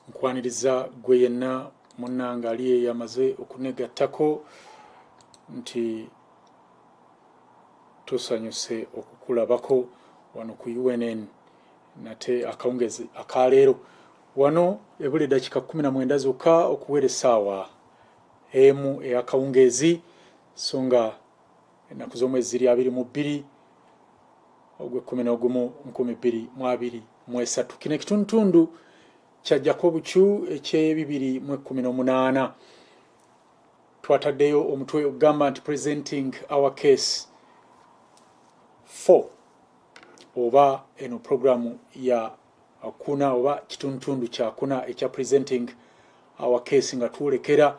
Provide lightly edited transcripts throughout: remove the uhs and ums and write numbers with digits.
nkwaniriza gwe yenna munnanga ali yamaze okunegattako nti tusanyuse okukulabako wano ku UNN nate akawungezi akaleero wano ebule dakika 19 zokka okuwera essaawa emu eyakawungezi songa ennaku z'omwezi ziri 22 ogwe 11/2023 kino ekitundutundu kya GGYAKO-OBUCU ekye2018 twataddeyo omutwe ogamba nti presenting our case for oba eno programu ya akuna oba kitundutundu kya kuna ekya presenting our case nga tuulekera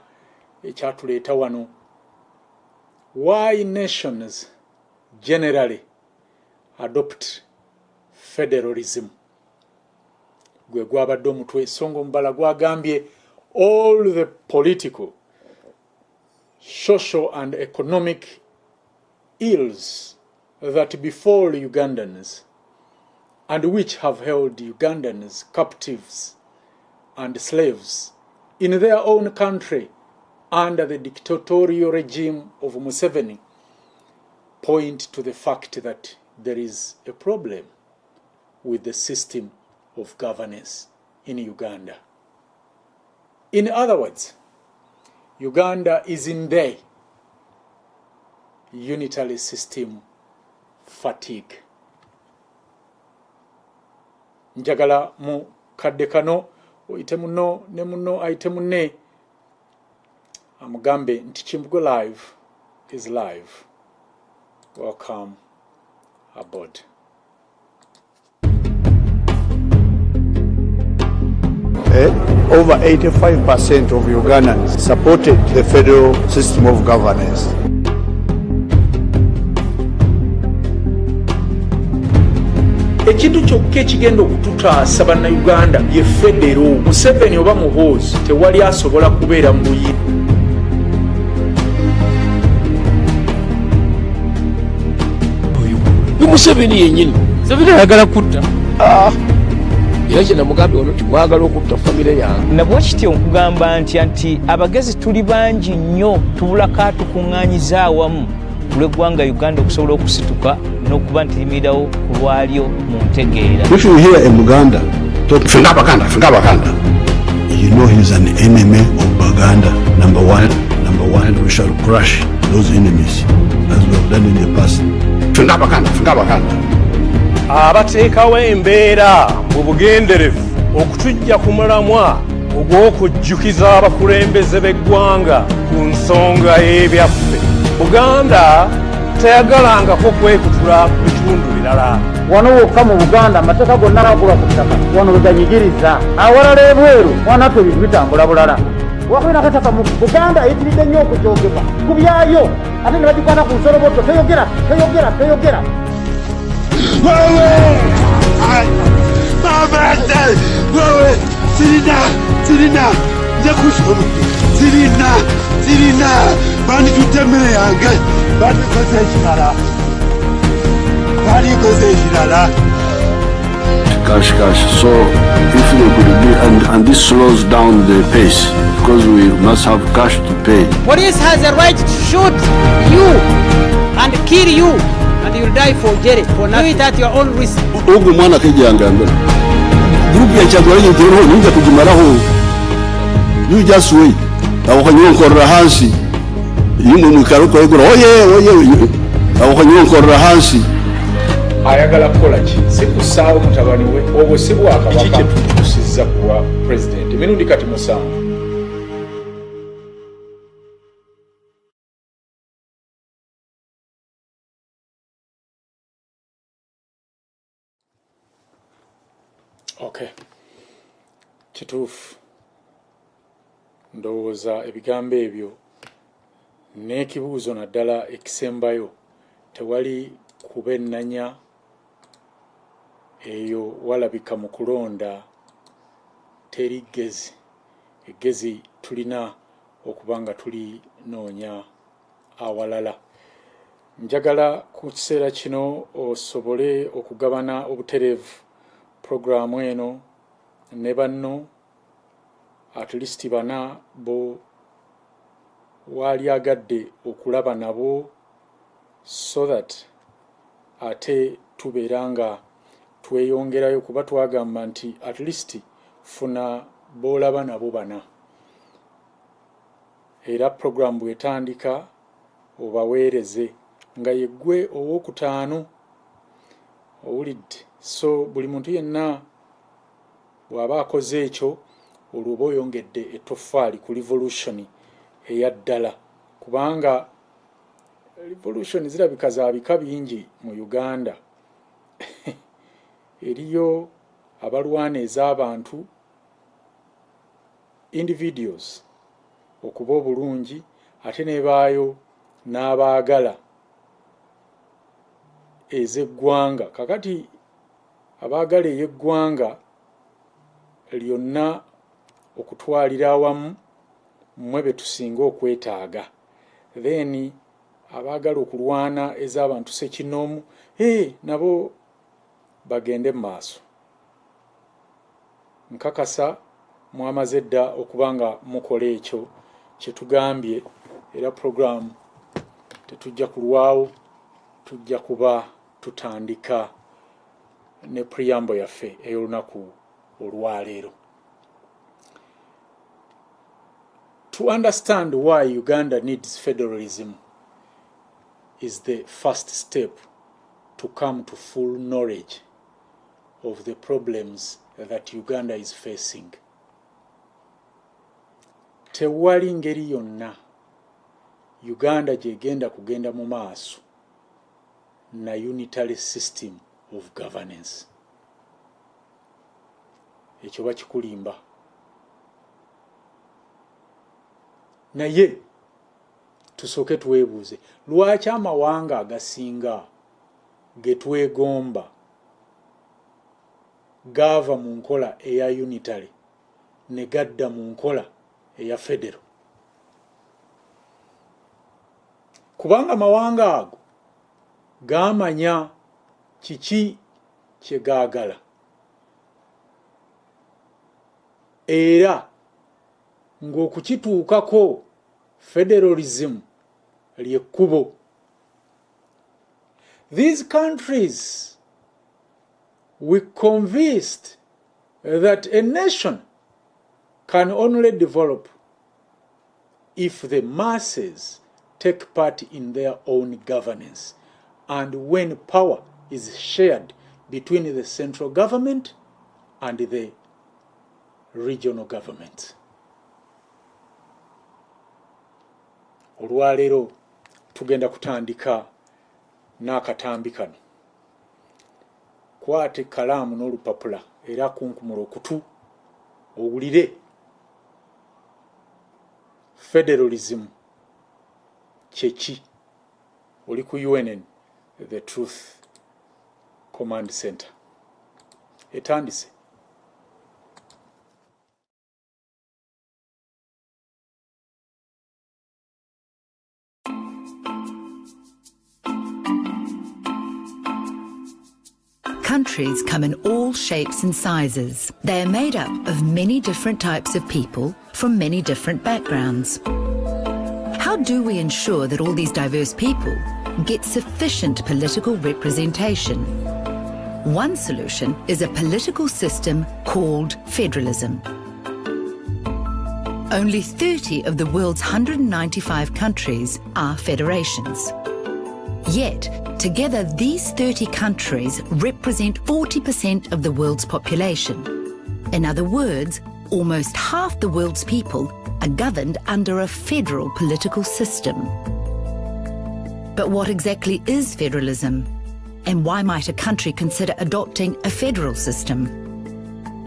ekyatuleeta wano why nations generally adopt federalism gwe gwabadde omutwe songa omubala gwagambye all the political social and economic ills that befall Ugandans and which have held Ugandans captives and slaves in their own country under the dictatorial regime of Museveni point to the fact that there is a problem with the system of governance in Uganda. In other words, Uganda is in the unitary system fatigue. Njagala mu kadde kano oyite muno ne muno ayite munne amugambe nti Chimbugo Live is live. Welcome aboard. Over 85% of Ugandans supported the federal system of governance. Ekintu kyokka ekigenda okututaasa bannayuganda ye federo. Museveni oba muhoozi tewali asobola kubeera mu buyinza. Museveni yennyini Museveni ayagala kutta era kye namugambye wano nti mwagala okutta famire yange. Nabwo kityo nkugamba nti abagezi tuli bangi nnyo tubulako atukuŋŋaanyiza awamu kulw'eggwanga Uganda okusobola okusituka n'okuba nti limirirawo ku lwalyo mu ntegeera. If you hear a Muganda talk fenga Baganda, you know he's an enemy of Baganda. Number one, we shall crush those enemies as we have done in the past. Fenga Baganda. Abateekawo embeera mu bugenderevu okutujja ku mulamwa ogw'okujjukiza abakulembeze b'eggwanga ku nsonga y'ebyaffe. Buganda teyagalangako kwekutula mu bitundu birala. Wano wokka mu Buganda amateeka gonna gakuba ku ttaka wano we ganyigiriza. Awalala ebweru wanatwe ebintu bitambula bulala. Wakwina kataka mu Buganda eyitiridde nnyo okukyogebwa ku byayo ate ne bagikwana ku nsoloboto teyogera. Sirina, njakushono. Sirina, bani tutemmere yange, bani koze ekirala. Cash. So if they could be, and this slows down the pace because we must have cash to pay. Police has a right to shoot you and kill you, and you'll die for jail for now. Do it at your own risk. Ugu mwana kijanga ngana. Grupu ya chakula yitero ninja kujimaraho. You just wait. Awakanyonkorra hansi. Yimu mwikaruko yegura oye. Awakanyonkorra hansi. Ayagala kukola ki sikusaawo mutabani we obwo si bwakabaka tukusizza kuwa president emirundi kati musanvu. Okay, kituufu ndowooza ebigambo ebyo n'ekibuuzo naddala ekisembayo tewali kubennanya eyo walabika mu kulonda teri eggezi tulina okuba nga tulinoonya awalala. Njagala ku kiseera kino osobole okugabana obutereevu puroguramu eno ne banno at least bana bo wali agadde okulaba nabo so that ate tubeeranga tweyongerayo kuba twagamba nti at least funa boolaba nabo bana era program bwetandika obaweereze nga yeggwe owokutaano owulidde so buli muntu yenna bw'aba akoze ekyo olwo oyongedde ettoffaali ku revolution eyaddala kubanga revolution zirabika za bika bingi mu Uganda eriyo abalwana ez'abantu individuals okuba obulungi ate nebaayo n'abaagala ez'eggwanga kakati abaagala ey'eggwanga lyonna okutwalira awamu mmwe be tusinga okwetaaga then abaagala okulwana ez'abantu sekinoomu nabo bagende mu maaso nkakasa mwamaze dda okuba nga mukola ekyo kye tugambye era program tetujja kulwawo tujja kuba tutandika ne preamble yaffe ey'olunaku olwaleero. To understand why Uganda needs federalism is the first step to come to full knowledge of the problems that Uganda is facing. Tewali ngeri yonna Uganda gyegenda kugenda mu maaso na unitary system of governance. Ekyo bakikulimba. Naye tusooke tuweebuuze lwaki amawanga agasinga getwegomba gava mu nkola eya unitary ne gadda mu nkola eya federal. Kubanga amawanga ago gamanya kiki kye gaagala era ng'okukituukako federalism lyekkubo. These countries were convinced that a nation can only develop if the masses take part in their own governance and when power is shared between the central government and the regional government. Olwaleero tugenda kutandika n'akatambi kano. Kwate kalaamu n'olupapula era kunkumula okutu owulire federalism kyeki. Oli ku UNN the Truth Command Center. Etandise. Countries come in all shapes and sizes. They are made up of many different types of people from many different backgrounds. How do we ensure that all these diverse people get sufficient political representation? One solution is a political system called federalism. Only 30 of the world's 195 countries are federations. Yet, together these 30 countries represent 40% of the world's population. In other words, almost half the world's people are governed under a federal political system. But what exactly is federalism? And why might a country consider adopting a federal system?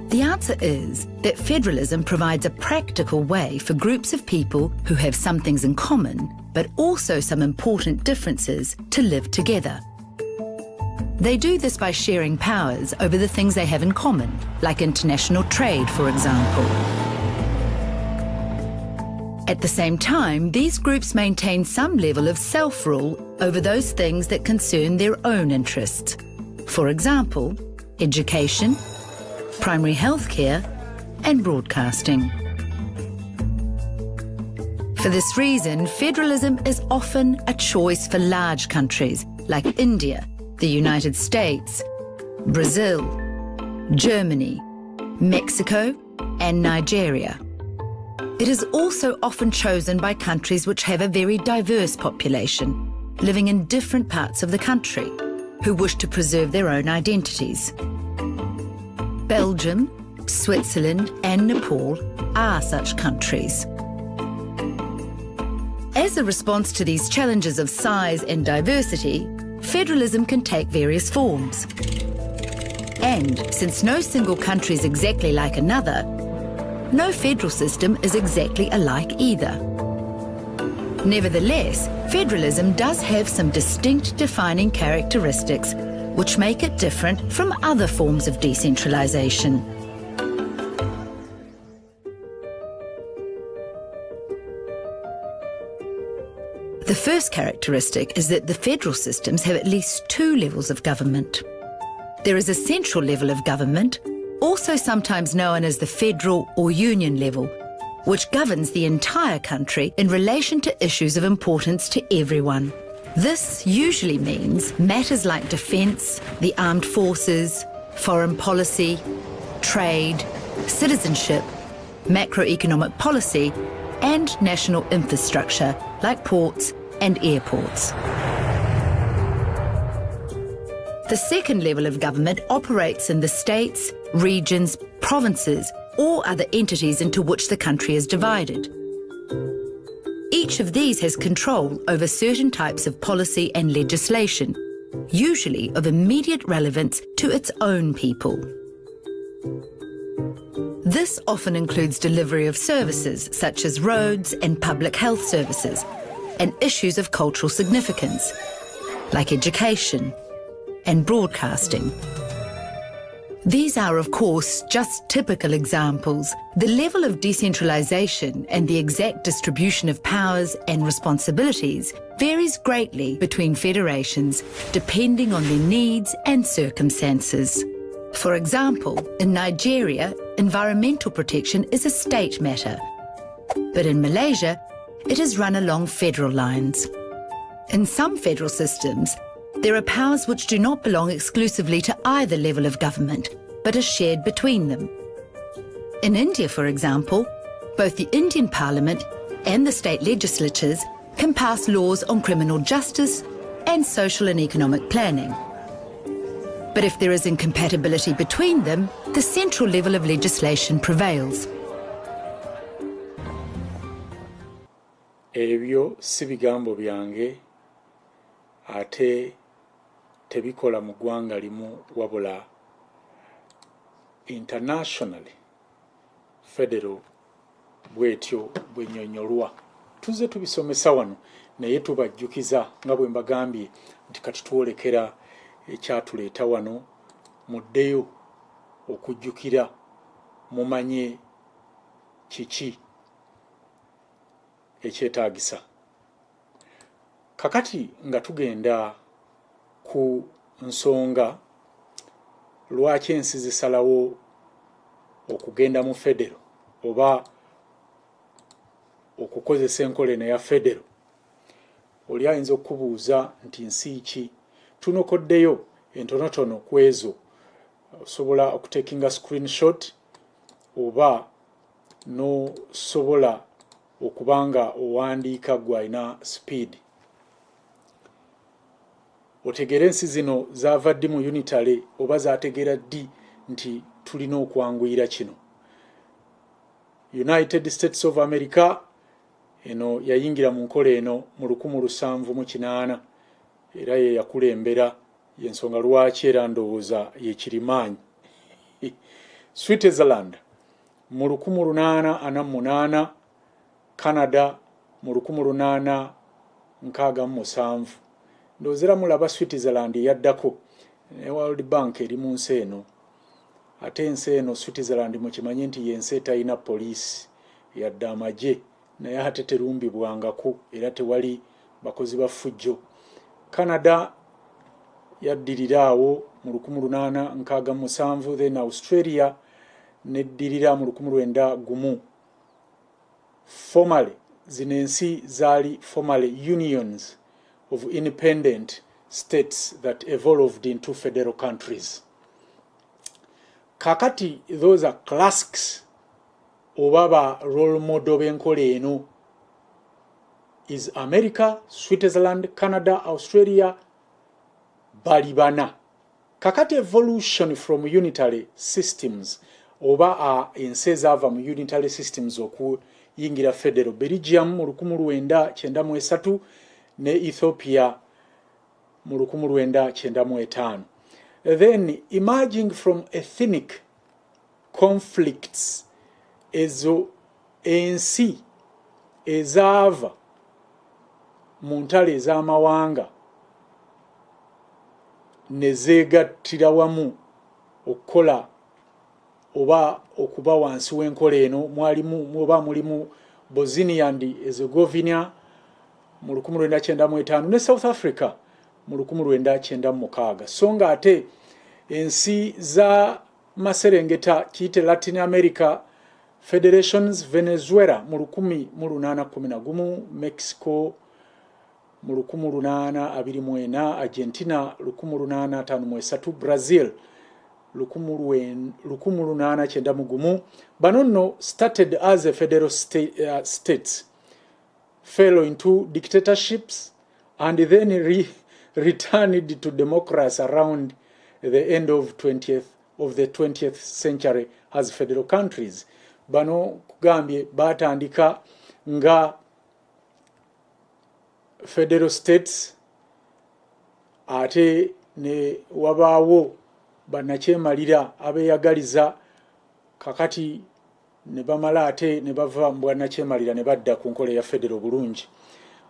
The answer is that federalism provides a practical way for groups of people who have some things in common, but also some important differences to live together. They do this by sharing powers over the things they have in common, like international trade, for example. At the same time, these groups maintain some level of self-rule over those things that concern their own interests. For example, education, primary health care, and broadcasting. For this reason, federalism is often a choice for large countries like India, the United States, Brazil, Germany, Mexico, and Nigeria. It is also often chosen by countries which have a very diverse population, living in different parts of the country, who wish to preserve their own identities. Belgium, Switzerland, and Nepal are such countries. As a response to these challenges of size and diversity, federalism can take various forms. And since no single country is exactly like another, no federal system is exactly alike either. Nevertheless, federalism does have some distinct defining characteristics which make it different from other forms of decentralization. The first characteristic is that the federal systems have at least two levels of government. There is a central level of government, also sometimes known as the federal or union level, which governs the entire country in relation to issues of importance to everyone. This usually means matters like defence, the armed forces, foreign policy, trade, citizenship, macroeconomic policy, and national infrastructure like ports and airports. The second level of government operates in the states, regions, provinces, or other entities into which the country is divided. Each of these has control over certain types of policy and legislation, usually of immediate relevance to its own people. This often includes delivery of services such as roads and public health services, and issues of cultural significance, like education and broadcasting. These are, of course, just typical examples. The level of decentralization and the exact distribution of powers and responsibilities varies greatly between federations, depending on their needs and circumstances. For example, in Nigeria, environmental protection is a state matter, but in Malaysia, it is run along federal lines. In some federal systems, there are powers which do not belong exclusively to either level of government, but are shared between them. In India, for example, both the Indian Parliament and the state legislatures can pass laws on criminal justice and social and economic planning. But if there is incompatibility between them, the central level of legislation prevails. Ebyo si bigambo byange ate tebikola mu ggwanga limu wabula internationally federal bwetyo bwennyonnyolwa. Tuzze tubisomesa wano naye tubajjukiza nga bwe mbagambye nti kati twolekera ekyatuleeta wano muddeyo okujjukira mumanye kiki ekyetaagisa. Kakati nga tugenda ku nsonga lwaki ensi zisalawo okugenda mu federo oba okukozesa enkola eno ya federo, oli ayinza okubuuza nti nsi ki? Tunokoddeyo entonotono ku ezo. Osobola okutekinga screenshot oba nosobola okubanga owandiika gwalina speed. Otegera ensi zino zaava ddi mu unitary oba zategera ddi nti tulina okwanguyira kino. United States of America eno yayingira mu nkola eno mu 1708 era ye yakulembera yensonga lwaki era ndowooza yekirimaanyi. Switzerland mu 1848, Canada mu 1867. Ndowooza mulaba Switzerland yaddako ne World Bank eri mu nsi eno. Ate ensi eno Switzerland mukimanyi nti yensi etalina poliisi yadde amagye naye ate terumbibwangako era tewali bakozi ba ffujjo. Canada yaddirira awo mu 1867, then Australia neddirira mu 1901. Formally zino ensi zaali formerly unions of independent states that evolved into federal countries. Kakati those are classics obaba role model b'enkola eno is America, Switzerland, Canada, Australia, balibana. Kakati evolution from unitary systems oba ensi ezaava mu unitary systems okuyingira federal. Belgium mu 1993 ne Ethiopia mu 1995. Then emerging from ethnic conflicts ezo ensi ezaava mu ntalo ez'amawanga ne zeegattira wamu okukola oba okuba wansi w'enkola eno mulimu Bosnia and Herzegovina mu 1995 ne South Africa mu 1996. So nga ate ensi za maserengeta kiyite Latin America Federations, Venezuela mu 1811, Mexico mu 1824, Argentina 1853, Brazil 1891. Bano nno started as a federal states, fell into dictatorships, and then returned to democracy around the end of the 20th century as federal countries. Bano kugambye batandika nga federal states ate ne wabaawo bannakyemalira abeyagaliza kakati ne bamala ate ne bava mu bannakyemalira ne badda ku nkola ya federal bulungi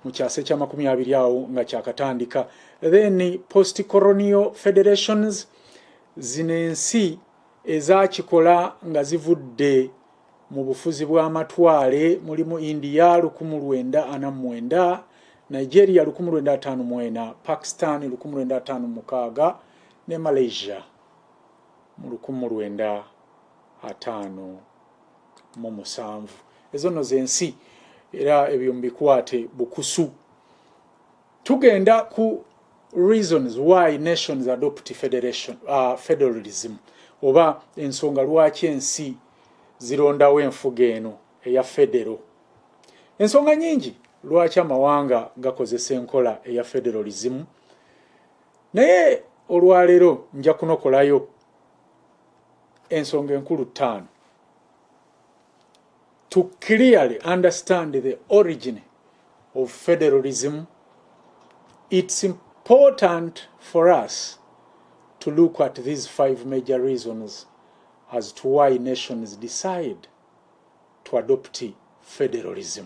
mu kyase kya 20 awo nga kyakatandika. Then post-colonial federations zino ensi ezakikola nga zivudde mu bufuzi bw'amatwale mulimu India 1949, Nigeria 1954, Pakistan 1956 ne Malaysia mu 1957. Ezo no zensi era ebyo mbikwate bukusu. Tugenda ku reasons why nations adopt federalism oba ensonga lwaki ensi zirondawo enfuga eno eya federal. Ensonga nyingi lwaki amawanga gakozesa enkola eya federalism, naye olwaleero nja kunokolayo ensonga enkulu 5 to clearly understand the origin of federalism. It's important for us to look at these 5 major reasons as to why nations decide to adopt federalism.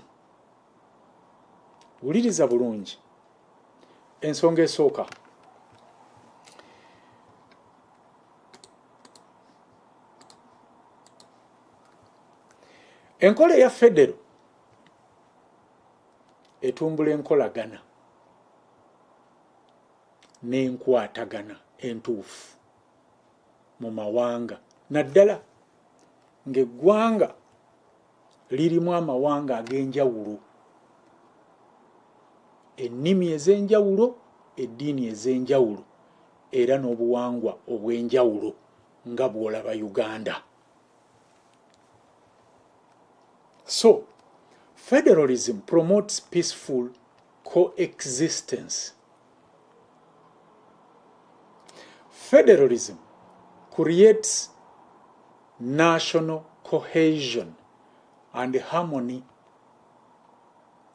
Wuliriza bulungi. Ensonga esooka. Enkola ya federal etumbula enkolagana n'enkwatagana entuufu mu mawanga, naddala ng'eggwanga lirimu amawanga ag'enjawulo, ennimi ez'enjawulo, eddiini ez'enjawulo era n'obuwangwa obw'enjawulo nga bw'olaba Uganda. So, federalism promotes peaceful coexistence. Federalism creates national cohesion and harmony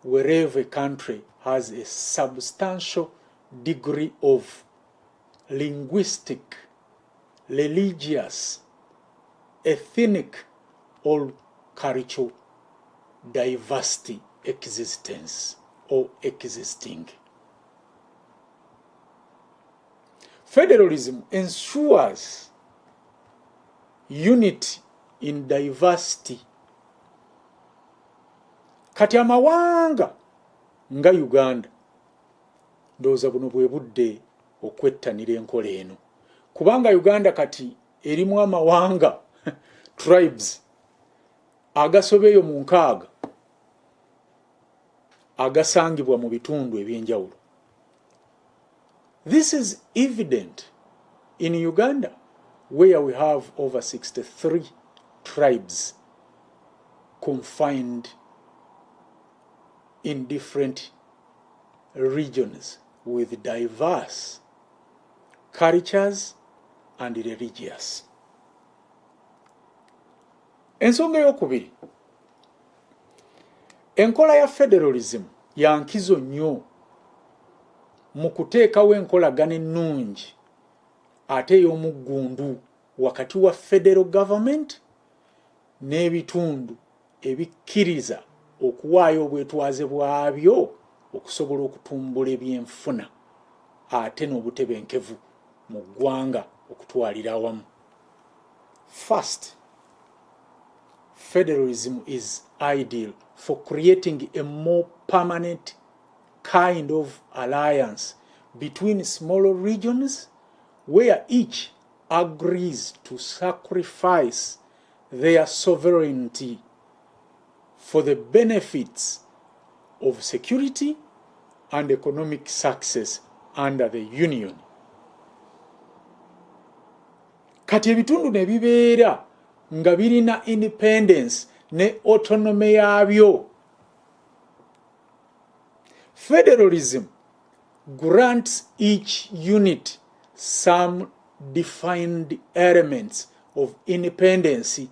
wherever a country has a substantial degree of linguistic, religious, ethnic, or cultural diversity existence or existing. Federalism ensures unity in diversity. Kati amawanga nga Uganda ndowooza buno bwe budde okwettanira enkola eno, kubanga Uganda kati erimu amawanga tribes agasobeyo mu 6 agasangibwa mu bitundu ebyenjawulo. This is evident in Uganda, where we have over 63 tribes confined in different regions with diverse cultures and religious. Ensonga eyokubiri, enkola ya federalism ya nkizo nnyo mu kuteekawo enkolagana ennungi ate ey'omuggundu wakati wa federal government n'ebitundu ebikkiriza okuwaayo obwetwaze bwabyo okusobola okutumbula ebyenfuna ate n'obutebenkevu mu ggwanga okutwalira awamu. First, federalism is ideal for creating a more permanent kind of alliance between smaller regions where each agrees to sacrifice their sovereignty for the benefits of security and economic success under the union. Kati ebitundu ne bibeera nga birina independence ne autonomy yabyo. Federalism grants each unit some defined elements of independence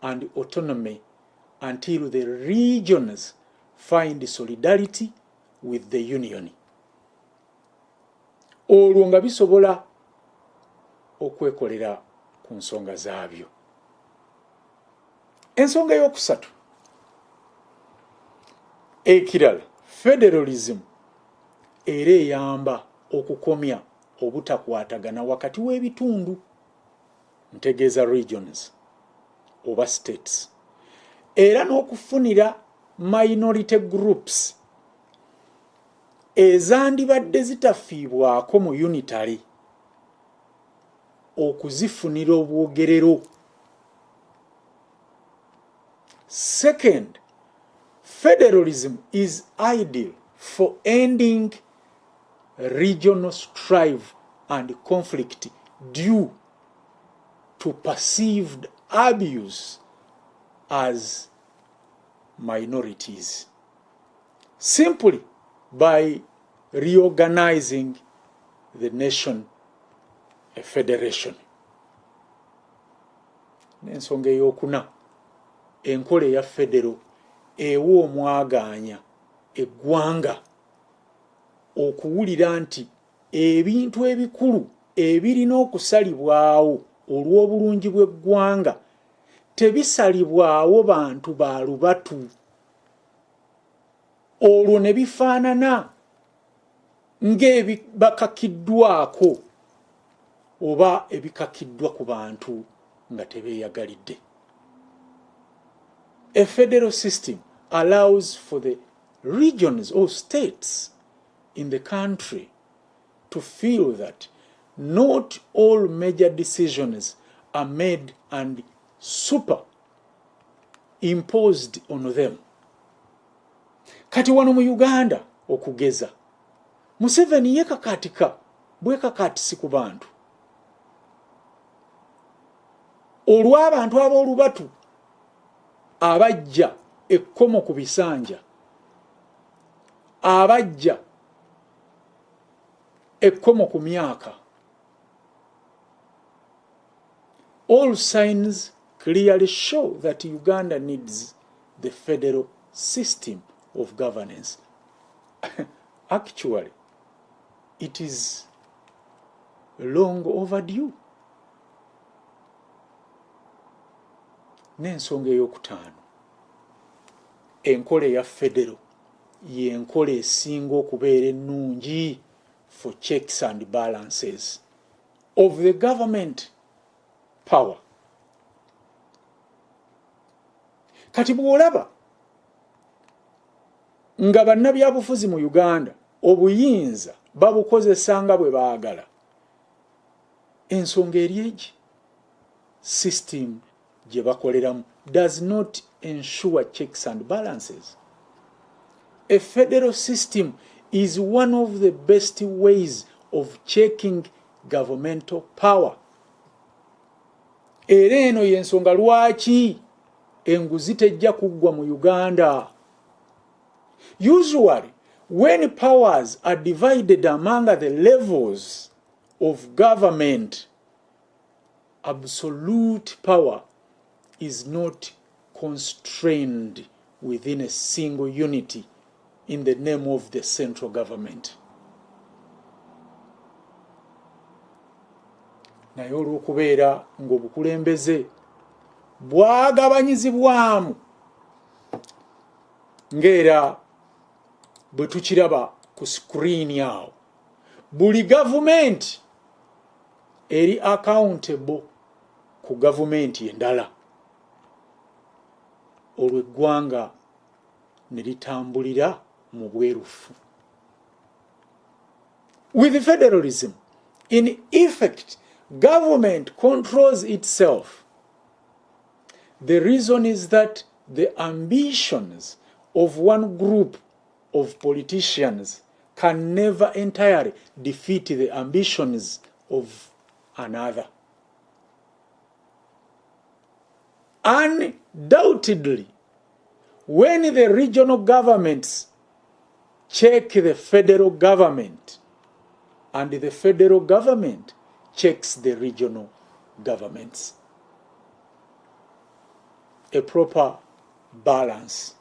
and autonomy until the regions find solidarity with the union. Olwo nga bisobola okwekolera ku nsonga zaabyo. Ensonga eyokusatu, ekirala, federalism era eyamba okukomya obutakwatagana wakati w'ebitundu, ntegeeza regions oba states, era n'okufunira minority groups ezandibadde zitafiibwako mu unitary okuzifunira obwogerero. Second, federalism is ideal for ending regional strife and conflict due to perceived abuse as minorities, simply by reorganizing the nation a federation. N'ensonga eyokuna, enkola ya federo ewa omwagaanya eggwanga okuwulira nti ebintu ebikulu ebirina okusalibwawo olw'obulungi bw'eggwanga tebisalibwawo bantu ba lubatu. Olwo ne bifaanana ng'ebibakakiddwako oba ebikakiddwa ku bantu nga tebeeyagalidde. A federal system allows for the regions or states in the country to feel that not all major decisions are made and superimposed on them. Kati wano mu Uganda okugeza, Museveni yekakatika bwekakatisi ku bantu. Olw'abantu ab'olubatu abajja ekkomo ku bisanja, abajja ekkomo ku myaka. All signs clearly show that Uganda needs the federal system of governance. Actually, it is long overdue. N'ensonga ey'okutaano, enkola ya federo y'enkola esinga okubeera ennungi for checks and balances of the government power. Kati bw'olaba nga bannabyabufuzi mu Uganda obuyinza babukozesa nga bwe baagala, ensonga eri egi, system gye bakoleramu does not ensure checks and balances. a federal system is one of the best ways of checking governmental power. Era eno y'ensonga lwaki enguzi tejja kuggwa mu Uganda. Usually, when powers are divided among the levels of government, absolute power is not constrained within a single unity in the name of the central government. Naye olw'okubeera ng'obukulembeze bwagabanyizibwamu ng'era bwe tukiraba ku screen awo, buli gavumenti eri accountable ku gavumenti endala, olwo eggwanga ne litambulira mu bwerufu. With federalism, in effect, government controls itself. The reason is that the ambitions of one group of politicians can never entirely defeat the ambitions of another. Undoubtedly, when the regional governments check the federal government and the federal government checks the regional governments, a proper balance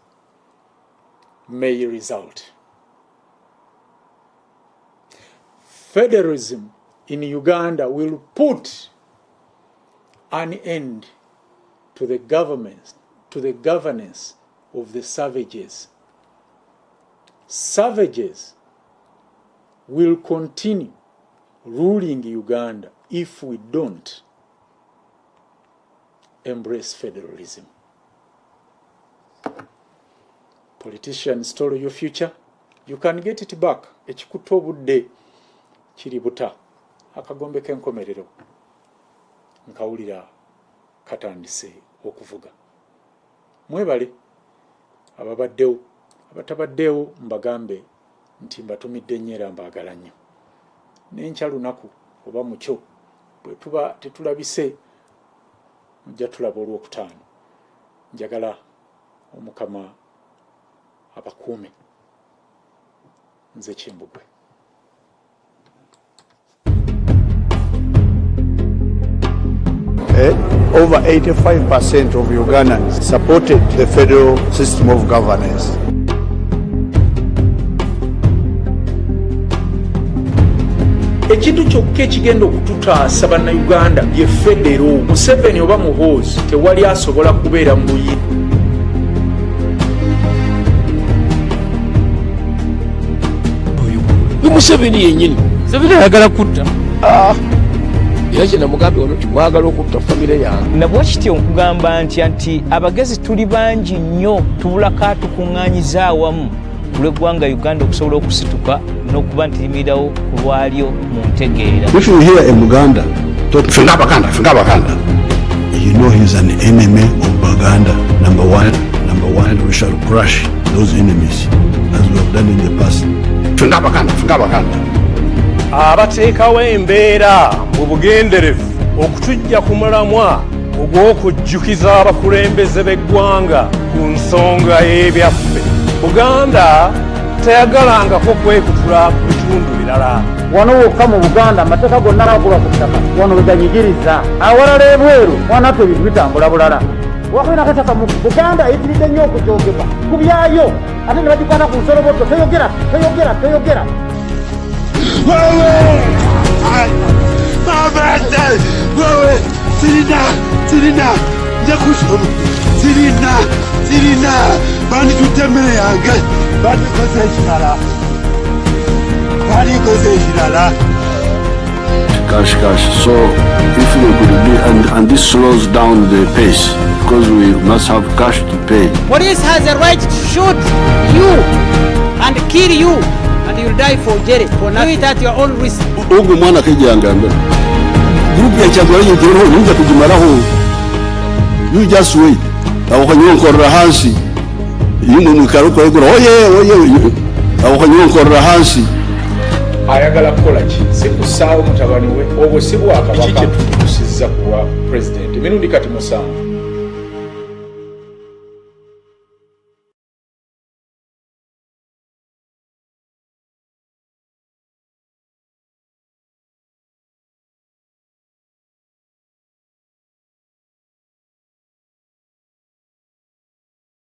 may result. Federalism in Uganda will put an end to the governance of the savages. Savages will continue ruling Uganda if we don't embrace federalism. Politicians stole your future. You can get it back. Ekikuta obudde kiri buta. Akagombe k'enkomerero nkawulira katandise okuvuga. Mwebale ababaddewo, abatabaddewo mbagambe nti mbatumidde nnyera mbaagala nnyo. N'enkya lunaku oba mukyo bwe tuba tetulabise mujja tulaba olwokutaano. Njagala Omukama abakuume. Nze Kimbugwe. Over 85% of Ugandans supported the federal system of governance. Ekintu kyokka ekigenda okututaasa bannayuganda ye federo. Museveni oba muhoozi tewali asobola kubeera mu buyi. Museveni yennyini Museveni ayagala kutta. Era kye namugambye wano nti mwagala okutta famire yange. Nabwo kityo nkugamba nti abagezi tuli bangi nnyo, tubulako atukuŋŋaanyiza awamu ku lw'eggwanga Uganda okusobola okusituka n'okuba nti limirirawo ku lwalyo mu ntegeera. If you hear a Muganda talk fenga Baganda, you know he's an enemy of Baganda. Number one, we shall crush those enemies as we have done in the past. Fenga Baganda. Abateekawo embeera mu bugenderevu okutujja ku mulamwa ogw'okujjukiza abakulembeze b'eggwanga ku nsonga y'ebyaffe. Buganda teyagalangako kwekutula ku bitundu birala. Wano wokka mu Buganda amateeka gonna agakolwa ku ttaka wano we ganyigiriza. Awalala ebweru wanatwe ebintu bitambula bulala. Wakwina kataka mu Buganda eyitiridde nnyo okujoogebwa ku byayo ate ne bagikwata ku nsoloboto. Toyogera. Wewe sirina njakusoma sirina bandi tutemere yange bandi koze ekirala. Cash. So if we could be, and this slows down the pace because we must have cash to pay. Police has a right to shoot you and kill you, and you'll die for jail for now it at your own risk. Ugu mwana kijanganga. Group ya chakula yitero ninja kujimaraho. You just wait. Awakanywa nkorra hansi. yimwe mwikalo kwegura oye aho kanywa nkorra hansi ayagala kukola ki sikusaawo mutabani we obwo si bwakabaka tukusizza kuwa president emirundi kati musanvu